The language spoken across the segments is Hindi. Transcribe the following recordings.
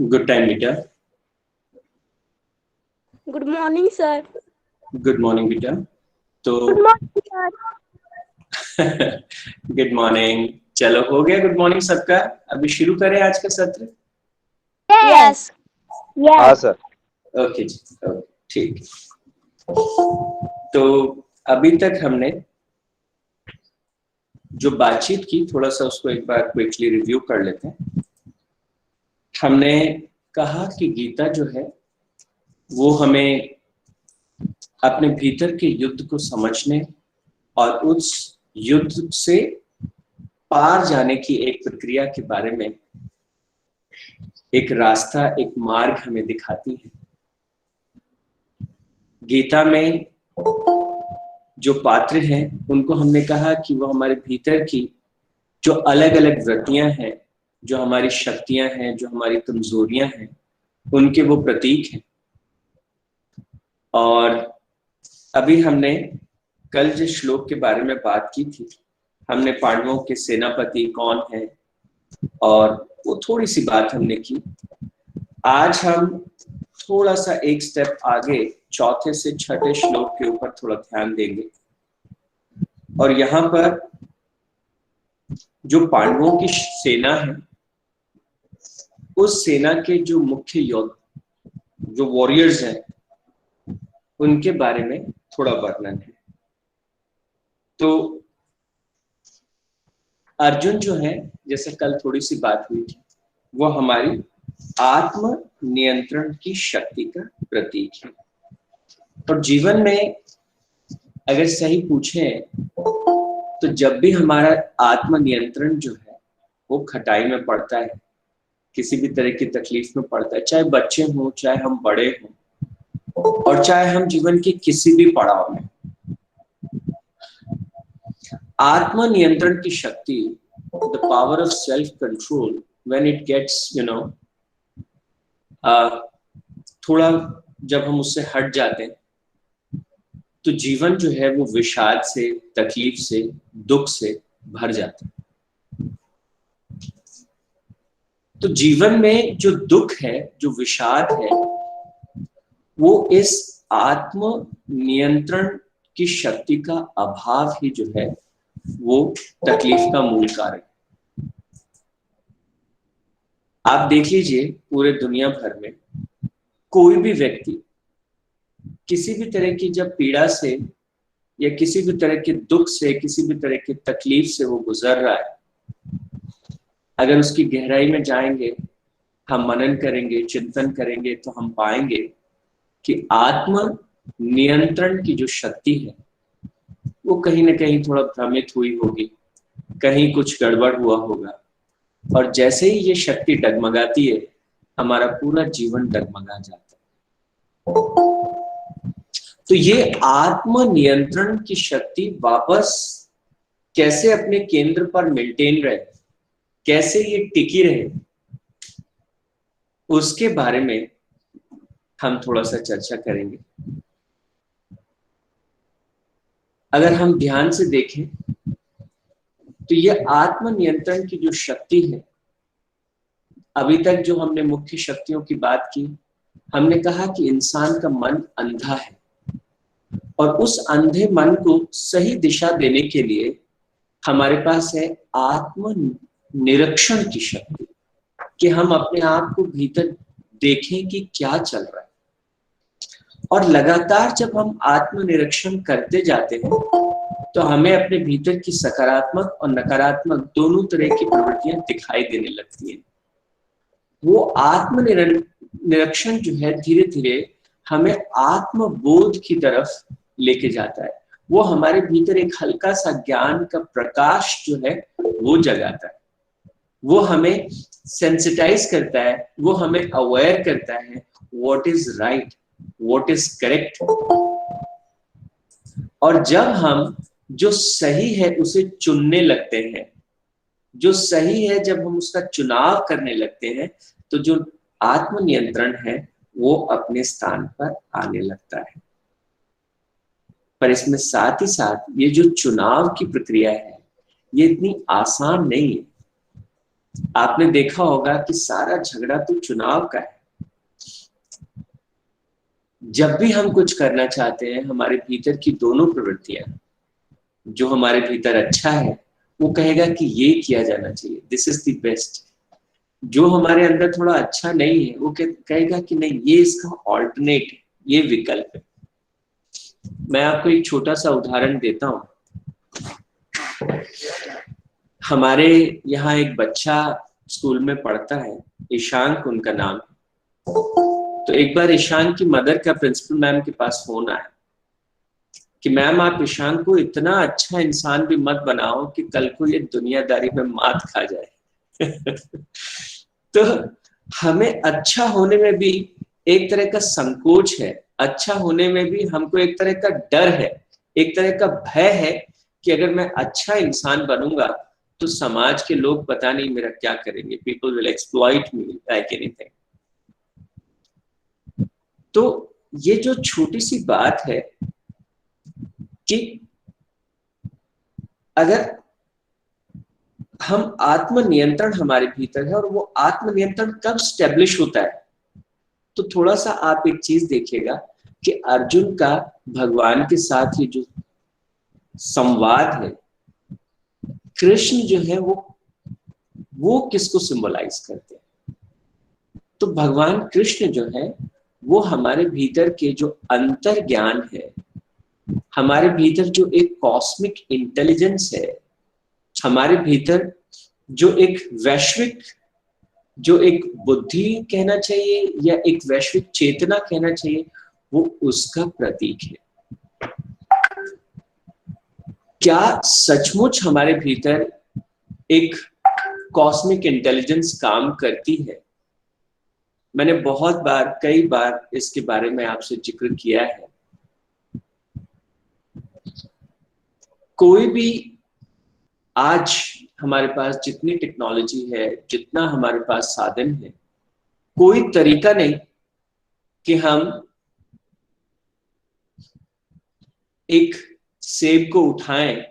गुड टाइम बेटा। Good morning sir. Good morning बेटा। तो good morning sir. Good morning. चलो हो गया गुड मॉर्निंग सबका। अभी शुरू करें आज का सत्र। यस हाँ सर। ओके जी, ओके, ठीक। तो अभी तक हमने जो बातचीत की थोड़ा सा उसको एक बार क्विकली रिव्यू कर लेते हैं। हमने कहा कि गीता जो है वो हमें अपने भीतर के युद्ध को समझने और उस युद्ध से पार जाने की एक प्रक्रिया के बारे में एक रास्ता, एक मार्ग हमें दिखाती है। गीता में जो पात्र हैं उनको हमने कहा कि वो हमारे भीतर की जो अलग अलग वृत्तियां हैं, जो हमारी शक्तियां हैं, जो हमारी कमजोरियां हैं, उनके वो प्रतीक हैं। और अभी हमने कल जिस श्लोक के बारे में बात की थी, हमने पांडवों के सेनापति कौन है और वो थोड़ी सी बात हमने की। आज हम थोड़ा सा एक स्टेप आगे चौथे से छठे श्लोक के ऊपर थोड़ा ध्यान देंगे। और यहाँ पर जो पांडवों की सेना है, उस सेना के जो मुख्य योद्धा, जो वॉरियर्स हैं, उनके बारे में थोड़ा वर्णन है। तो अर्जुन जो है, जैसे कल थोड़ी सी बात हुई थी, वो हमारी आत्म नियंत्रण की शक्ति का प्रतीक है। और जीवन में अगर सही पूछे तो जब भी हमारा आत्म नियंत्रण जो है वो खटाई में पड़ता है, किसी भी तरह की तकलीफ में पड़ता है, चाहे बच्चे हों, चाहे हम बड़े हों, और चाहे हम जीवन के किसी भी पड़ाव में, आत्म नियंत्रण की शक्ति, the power of self control, when it gets थोड़ा जब हम उससे हट जाते हैं तो जीवन जो है वो विषाद से, तकलीफ से, दुख से भर जाता है। तो जीवन में जो दुख है, जो विषाद है, वो इस आत्म नियंत्रण की शक्ति का अभाव ही जो है वो तकलीफ का मूल कारण है। आप देख लीजिए पूरे दुनिया भर में कोई भी व्यक्ति किसी भी तरह की जब पीड़ा से या किसी भी तरह के दुख से, किसी भी तरह की तकलीफ से वो गुजर रहा है, अगर उसकी गहराई में जाएंगे, हम मनन करेंगे, चिंतन करेंगे, तो हम पाएंगे कि आत्म नियंत्रण की जो शक्ति है वो कहीं ना कहीं थोड़ा भ्रमित हुई होगी, कहीं कुछ गड़बड़ हुआ होगा। और जैसे ही ये शक्ति डगमगाती है, हमारा पूरा जीवन डगमगा जाता है। तो ये आत्म नियंत्रण की शक्ति वापस कैसे अपने केंद्र पर मेंटेन रहे, कैसे ये टिकी रहे, उसके बारे में हम थोड़ा सा चर्चा करेंगे। अगर हम ध्यान से देखें तो ये आत्म नियंत्रण की जो शक्ति है, अभी तक जो हमने मुख्य शक्तियों की बात की, हमने कहा कि इंसान का मन अंधा है और उस अंधे मन को सही दिशा देने के लिए हमारे पास है आत्म निरीक्षण की शक्ति, कि हम अपने आप को भीतर देखें कि क्या चल रहा है। और लगातार जब हम आत्मनिरीक्षण करते जाते हैं तो हमें अपने भीतर की सकारात्मक और नकारात्मक दोनों तरह की प्रवृत्तियां दिखाई देने लगती हैं। वो आत्मनिरीक्षण जो है धीरे धीरे हमें आत्मबोध की तरफ लेके जाता है। वो हमारे भीतर एक हल्का सा ज्ञान का प्रकाश जो है वो जगाता है, वो हमें सेंसिटाइज करता है, वो हमें अवेयर करता है what is right, what is correct. और जब हम जो सही है उसे चुनने लगते हैं, जो सही है जब हम उसका चुनाव करने लगते हैं, तो जो आत्म नियंत्रण है वो अपने स्थान पर आने लगता है। पर इसमें साथ ही साथ ये जो चुनाव की प्रक्रिया है, ये इतनी आसान नहीं है। आपने देखा होगा कि सारा झगड़ा तो चुनाव का है। जब भी हम कुछ करना चाहते हैं, हमारे भीतर की दोनों प्रवृत्तियां, जो हमारे भीतर अच्छा है वो कहेगा कि ये किया जाना चाहिए, दिस इज द बेस्ट। जो हमारे अंदर थोड़ा अच्छा नहीं है वो कहेगा कि नहीं, ये इसका ऑल्टरनेट है, ये विकल्प है। मैं आपको एक छोटा सा उदाहरण देता हूँ। हमारे यहाँ एक बच्चा स्कूल में पढ़ता है, ईशांक उनका नाम है। तो एक बार ईशांक की मदर का प्रिंसिपल मैम के पास फोन आया कि मैम आप ईशांक को इतना अच्छा इंसान भी मत बनाओ कि कल को ये दुनियादारी में मात खा जाए। तो हमें अच्छा होने में भी एक तरह का संकोच है, अच्छा होने में भी हमको एक तरह का डर है, एक तरह का भय है कि अगर मैं अच्छा इंसान बनूंगा तो समाज के लोग पता नहीं मेरा क्या करेंगे, people will exploit me like anything. तो ये जो छोटी सी बात है कि अगर हम आत्मनियंत्रण हमारे भीतर है, और वो आत्मनियंत्रण कब स्टेब्लिश होता है, तो थोड़ा सा आप एक चीज देखिएगा कि अर्जुन का भगवान के साथ ये जो संवाद है, कृष्ण जो है वो किसको सिंबलाइज करते हैं? तो भगवान कृष्ण जो है वो हमारे भीतर के जो अंतर ज्ञान है, हमारे भीतर जो एक कॉस्मिक इंटेलिजेंस है, हमारे भीतर जो एक वैश्विक, जो एक बुद्धि कहना चाहिए या एक वैश्विक चेतना कहना चाहिए, वो उसका प्रतीक है। क्या सचमुच हमारे भीतर एक कॉस्मिक इंटेलिजेंस काम करती है? मैंने बहुत बार, कई बार इसके बारे में आपसे जिक्र किया है। कोई भी आज हमारे पास जितनी टेक्नोलॉजी है, जितना हमारे पास साधन है, कोई तरीका नहीं कि हम एक सेब को उठाएं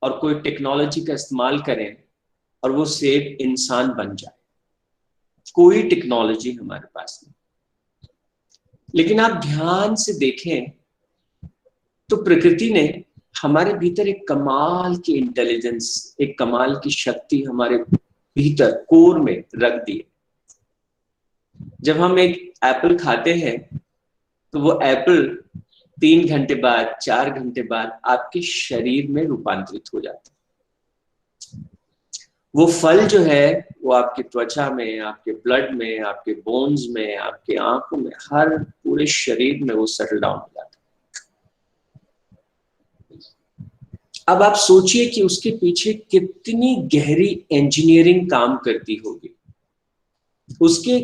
और कोई टेक्नोलॉजी का इस्तेमाल करें और वो सेब इंसान बन जाए। कोई टेक्नोलॉजी हमारे पास नहीं। लेकिन आप ध्यान से देखें तो प्रकृति ने हमारे भीतर एक कमाल की इंटेलिजेंस, एक कमाल की शक्ति हमारे भीतर कोर में रख दी है। जब हम एक एप्पल खाते हैं तो वो एप्पल 3 घंटे बाद, 4 घंटे बाद आपके शरीर में रूपांतरित हो जाता है। वो फल जो है वो आपकी त्वचा में, आपके ब्लड में, आपके बोन्स में, आपके आंखों में, हर पूरे शरीर में वो सेटल डाउन हो जाता है। अब आप सोचिए कि उसके पीछे कितनी गहरी इंजीनियरिंग काम करती होगी, उसके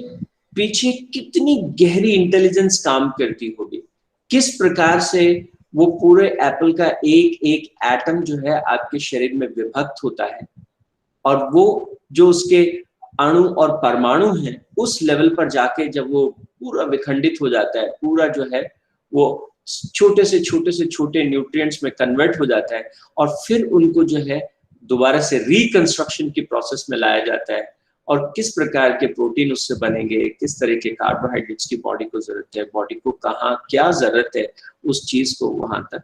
पीछे कितनी गहरी इंटेलिजेंस काम करती होगी, किस प्रकार से वो पूरे एप्पल का एक एक एटम जो है आपके शरीर में विभक्त होता है, और वो जो उसके अणु और परमाणु हैं उस लेवल पर जाके जब वो पूरा विखंडित हो जाता है, पूरा जो है वो छोटे से छोटे न्यूट्रिएंट्स में कन्वर्ट हो जाता है, और फिर उनको जो है दोबारा से रिकंस्ट्रक्शन की प्रोसेस में लाया जाता है, और किस प्रकार के प्रोटीन उससे बनेंगे, किस तरह के कार्बोहाइड्रेट्स की बॉडी को जरूरत है, बॉडी को कहाँ क्या जरूरत है, उस चीज को वहां तक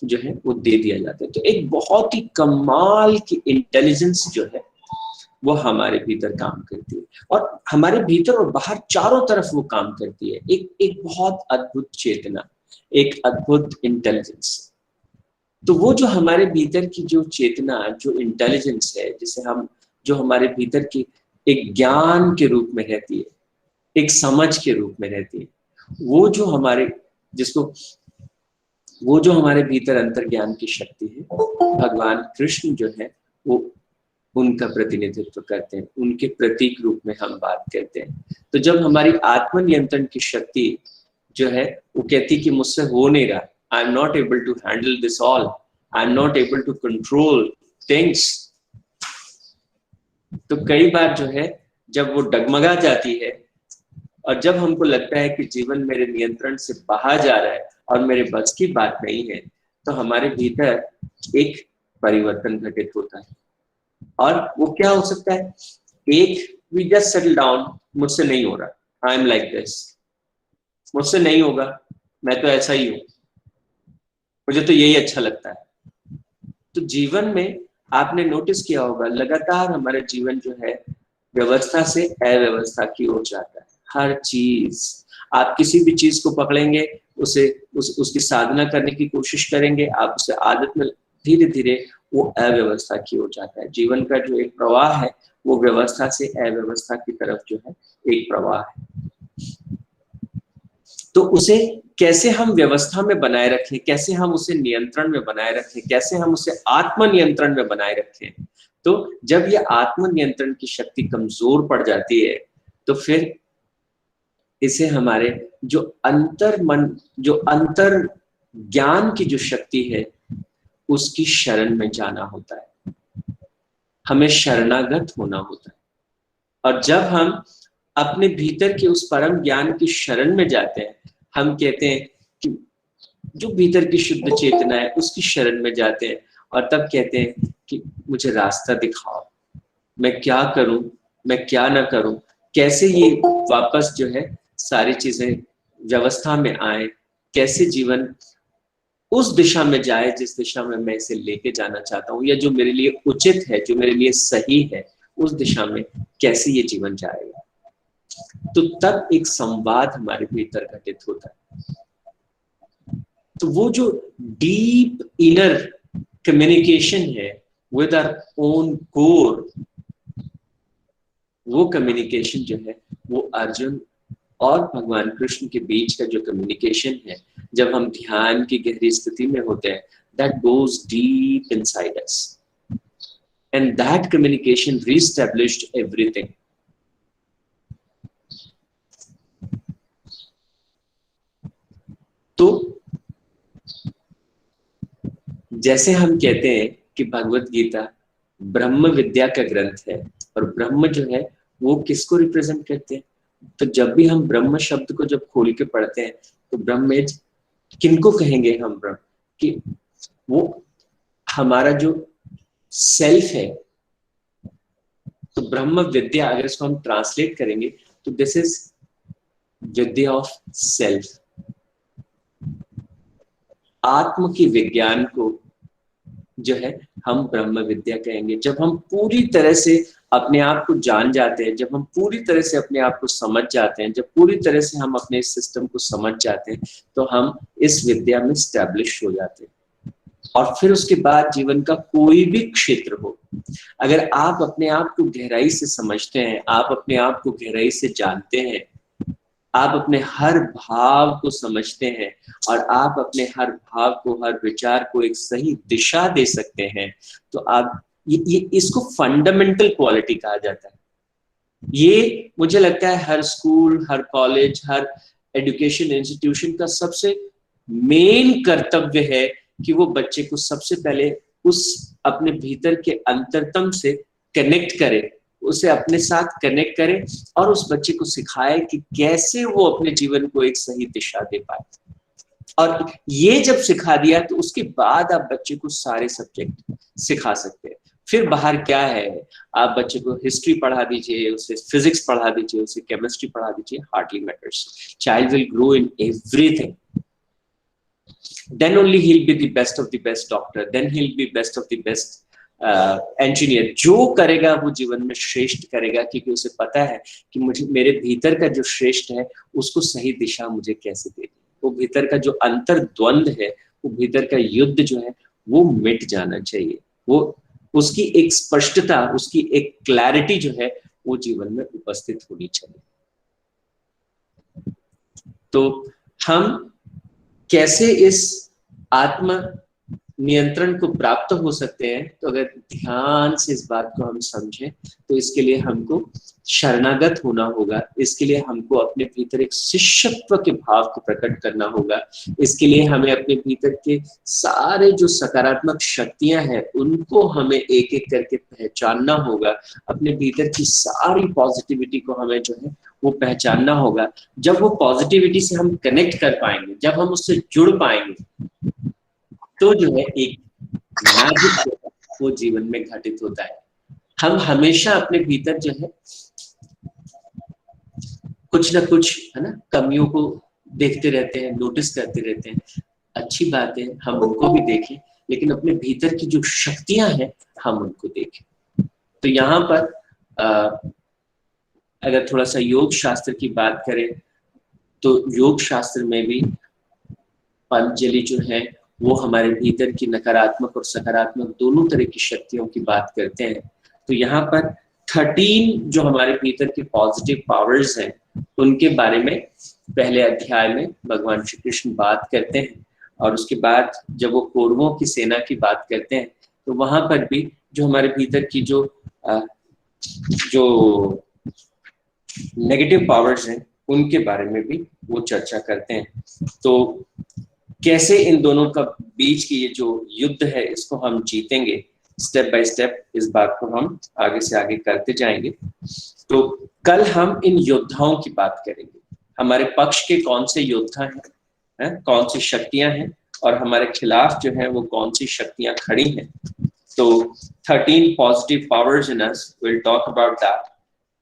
जो है वो दे दिया जाता है। तो एक बहुत ही कमाल की इंटेलिजेंस जो है वो हमारे भीतर काम करती है, और हमारे भीतर और बाहर चारों तरफ वो काम करती है। एक बहुत अद्भुत चेतना, एक अद्भुत इंटेलिजेंस। तो वो जो हमारे भीतर की जो चेतना, जो इंटेलिजेंस है, जिसे हम, जो हमारे भीतर की एक ज्ञान के रूप में रहती है, एक समझ के रूप में रहती है, वो जो हमारे, जिसको, वो जो हमारे भीतर अंतर ज्ञान की शक्ति है, भगवान कृष्ण जो है वो उनका प्रतिनिधित्व करते हैं, उनके प्रतीक रूप में हम बात करते हैं। तो जब हमारी आत्मनियंत्रण की शक्ति जो है वो कहती कि मुझसे हो नहीं रहा, I am not able to handle this all, I am not able to control things, तो कई बार जो है जब वो डगमगा जाती है और जब हमको लगता है कि जीवन मेरे नियंत्रण से बाहर जा रहा है और मेरे बस की बात नहीं है, तो हमारे भीतर एक परिवर्तन घटित होता है। और वो क्या हो सकता है, एक वी जस्ट सेटल डाउन, मुझसे नहीं हो रहा, आई एम लाइक दिस, मुझसे नहीं होगा, मैं तो ऐसा ही हूं, मुझे तो यही अच्छा लगता है। तो जीवन में आपने नोटिस किया होगा लगातार हमारे जीवन जो है व्यवस्था से अव्यवस्था की ओर जाता है। हर चीज, आप किसी भी चीज को पकड़ेंगे, उसे उसकी साधना करने की कोशिश करेंगे, आप उसे आदत में धीरे धीरे वो अव्यवस्था की ओर जाता है। जीवन का जो एक प्रवाह है वो व्यवस्था से अव्यवस्था की तरफ जो है एक प्रवाह है। तो उसे कैसे हम व्यवस्था में बनाए रखें, कैसे हम उसे नियंत्रण में बनाए रखें, कैसे हम उसे आत्म नियंत्रण में बनाए रखें। तो जब ये आत्म नियंत्रण की शक्ति कमजोर पड़ जाती है तो फिर इसे हमारे जो अंतर मन, जो अंतर ज्ञान की जो शक्ति है उसकी शरण में जाना होता है, हमें शरणागत होना होता है। और जब हम अपने भीतर के उस परम ज्ञान की शरण में जाते हैं, हम कहते हैं कि जो भीतर की शुद्ध चेतना है उसकी शरण में जाते हैं और तब कहते हैं कि मुझे रास्ता दिखाओ, मैं क्या करूं, मैं क्या ना करूं, कैसे ये वापस जो है सारी चीजें व्यवस्था में आए, कैसे जीवन उस दिशा में जाए जिस दिशा में मैं इसे लेके जाना चाहता हूँ, या जो मेरे लिए उचित है, जो मेरे लिए सही है, उस दिशा में कैसे ये जीवन जाएगा। तो तब एक संवाद हमारे भीतर घटित होता है। तो वो जो डीप इनर कम्युनिकेशन है विद आवर ओन कोर, वो कम्युनिकेशन जो है वो अर्जुन और भगवान कृष्ण के बीच का जो कम्युनिकेशन है, जब हम ध्यान की गहरी स्थिति में होते हैं, that goes deep inside us and that communication reestablished everything. तो जैसे हम कहते हैं कि भगवत गीता ब्रह्म विद्या का ग्रंथ है, और ब्रह्म जो है वो किसको रिप्रेजेंट करते हैं, तो जब भी हम ब्रह्म शब्द को जब खोल के पढ़ते हैं तो ब्रह्म किनको कहेंगे हम ब्रह्म, कि वो हमारा जो सेल्फ है। तो ब्रह्म विद्या अगर इसको हम ट्रांसलेट करेंगे तो this is Vidya of self, आत्म की विज्ञान को जो है हम ब्रह्म विद्या कहेंगे। जब हम पूरी तरह से अपने आप को जान जाते हैं, जब हम पूरी तरह से अपने आप को समझ जाते हैं, जब पूरी तरह से हम अपने सिस्टम को समझ जाते हैं, तो हम इस विद्या में स्टैब्लिश हो जाते हैं। और फिर उसके बाद जीवन का कोई भी क्षेत्र हो, अगर आप अपने आप को गहराई से समझते हैं, आप अपने आप को गहराई से जानते हैं, आप अपने हर भाव को समझते हैं और आप अपने हर भाव को, हर विचार को एक सही दिशा दे सकते हैं, तो आप ये इसको फंडामेंटल क्वालिटी कहा जाता है। ये मुझे लगता है हर स्कूल, हर कॉलेज, हर एजुकेशन इंस्टीट्यूशन का सबसे मेन कर्तव्य है कि वो बच्चे को सबसे पहले उस अपने भीतर के अंतरतम से कनेक्ट करे, उसे अपने साथ कनेक्ट करे और उस बच्चे को सिखाए कि कैसे वो अपने जीवन को एक सही दिशा दे पाए। और ये जब सिखा दिया तो उसके बाद आप बच्चे को सारे सब्जेक्ट सिखा सकते हैं। फिर बाहर क्या है, आप बच्चे को हिस्ट्री पढ़ा दीजिए, उसे फिजिक्स पढ़ा दीजिए, उसे केमिस्ट्री पढ़ा दीजिए, hardly matters. Child will grow in everything, then only he'll be the best of the best doctor, then he'll be best of the best engineer. जो करेगा वो जीवन में श्रेष्ठ करेगा, क्योंकि उसे पता है कि मुझे मेरे भीतर का जो श्रेष्ठ है उसको सही दिशा मुझे कैसे देनी। वो भीतर का जो अंतर द्वंद है, वो भीतर का युद्ध जो है वो मिट जाना चाहिए, वो उसकी एक स्पष्टता, उसकी एक क्लैरिटी जो है वो जीवन में उपस्थित होनी चाहिए। तो हम कैसे इस आत्म नियंत्रण को प्राप्त हो सकते हैं, तो अगर ध्यान से इस बात को हम समझें तो इसके लिए हमको शरणागत होना होगा, इसके लिए हमको अपने भीतर एक शिष्यत्व के भाव को प्रकट करना होगा, इसके लिए हमें अपने भीतर के सारे जो सकारात्मक शक्तियां हैं उनको हमें एक एक करके पहचानना होगा, अपने भीतर की सारी पॉजिटिविटी को हमें जो है वो पहचानना होगा। जब वो पॉजिटिविटी से हम कनेक्ट कर पाएंगे, जब हम उससे जुड़ पाएंगे, तो जो है एक मैजिक वो जीवन में घटित होता है। हम हमेशा अपने भीतर जो है कुछ ना कुछ है ना कमियों को देखते रहते हैं, नोटिस करते रहते हैं। अच्छी बात है, हम उनको भी देखें, लेकिन अपने भीतर की जो शक्तियां हैं हम उनको देखें। तो यहाँ पर अगर थोड़ा सा योग शास्त्र की बात करें तो योग शास्त्र में भी पतंजलि जो है वो हमारे भीतर की नकारात्मक और सकारात्मक दोनों तरह की शक्तियों की बात करते हैं। तो यहाँ पर 13 जो हमारे भीतर के पॉजिटिव पावर्स हैं उनके बारे में पहले अध्याय में भगवान श्री कृष्ण बात करते हैं, और उसके बाद जब वो कौरवों की सेना की बात करते हैं तो वहां पर भी जो हमारे भीतर की जो नेगेटिव पावर्स हैं उनके बारे में भी वो चर्चा करते हैं। तो कैसे इन दोनों का बीच की ये जो युद्ध है इसको हम जीतेंगे, स्टेप बाय स्टेप इस बात को हम आगे से आगे करते जाएंगे। तो कल हम इन योद्धाओं की बात करेंगे, हमारे पक्ष के कौन से योद्धा हैं, कौन सी शक्तियां हैं, और हमारे खिलाफ जो है वो कौन सी शक्तियां खड़ी हैं। तो 13 positive powers in us, we'll talk about that,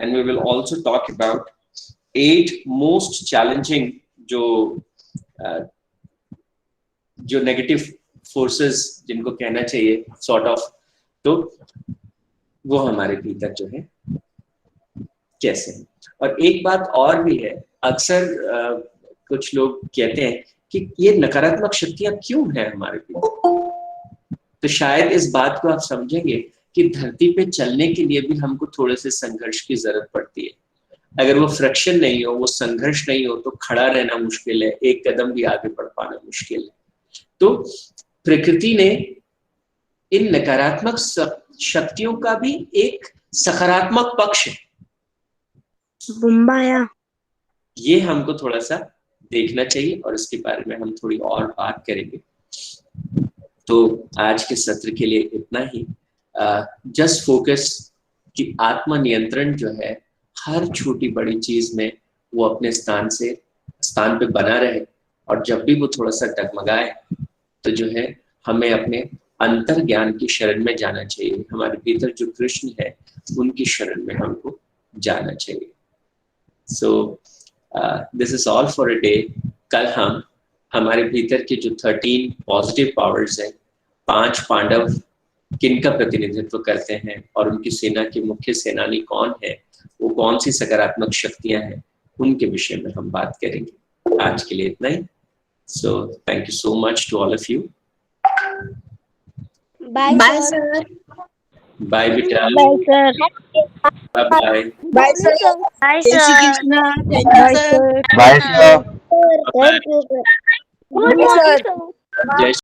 and we will also talk about 8 most challenging जो नेगेटिव फोर्सेस जिनको कहना चाहिए सॉर्ट ऑफ, तो वो हमारे भीतर जो है कैसे है। और एक बात और भी है, अक्सर कुछ लोग कहते हैं कि ये नकारात्मक शक्तियां क्यों हैं हमारे भीतर, तो शायद इस बात को आप समझेंगे कि धरती पे चलने के लिए भी हमको थोड़े से संघर्ष की जरूरत पड़ती है। अगर वो फ्रिक्शन नहीं हो, वो संघर्ष नहीं हो, तो खड़ा रहना मुश्किल है, एक कदम भी आगे बढ़ पाना मुश्किल है। तो प्रकृति ने इन नकारात्मक शक्तियों का भी एक सकारात्मक पक्ष है, ये हमको थोड़ा सा देखना चाहिए, और इसके बारे में हम थोड़ी और बात करेंगे। तो आज के सत्र के लिए इतना ही। जस्ट फोकस कि आत्मनियंत्रण जो है हर छोटी बड़ी चीज में वो अपने स्थान पे बना रहे, और जब भी वो थोड़ा सा डगमगाए तो जो है हमें अपने अंतर ज्ञान की शरण में जाना चाहिए, हमारे भीतर जो कृष्ण है उनकी शरण में हमको जाना चाहिए। So this is all for a day. कल हम हमारे भीतर के जो 13 पॉजिटिव पावर्स हैं, 5 पांडव किनका प्रतिनिधित्व करते हैं और उनकी सेना के मुख्य सेनानी कौन है, वो कौन सी सकारात्मक शक्तियां हैं, उनके विषय में हम बात करेंगे। आज के लिए इतना ही। So thank you so much to all of you. Bye sir. Bye बेटा। Bye sir. Bye bye sir. Bye sir. Bye sir. Thank you sir. जय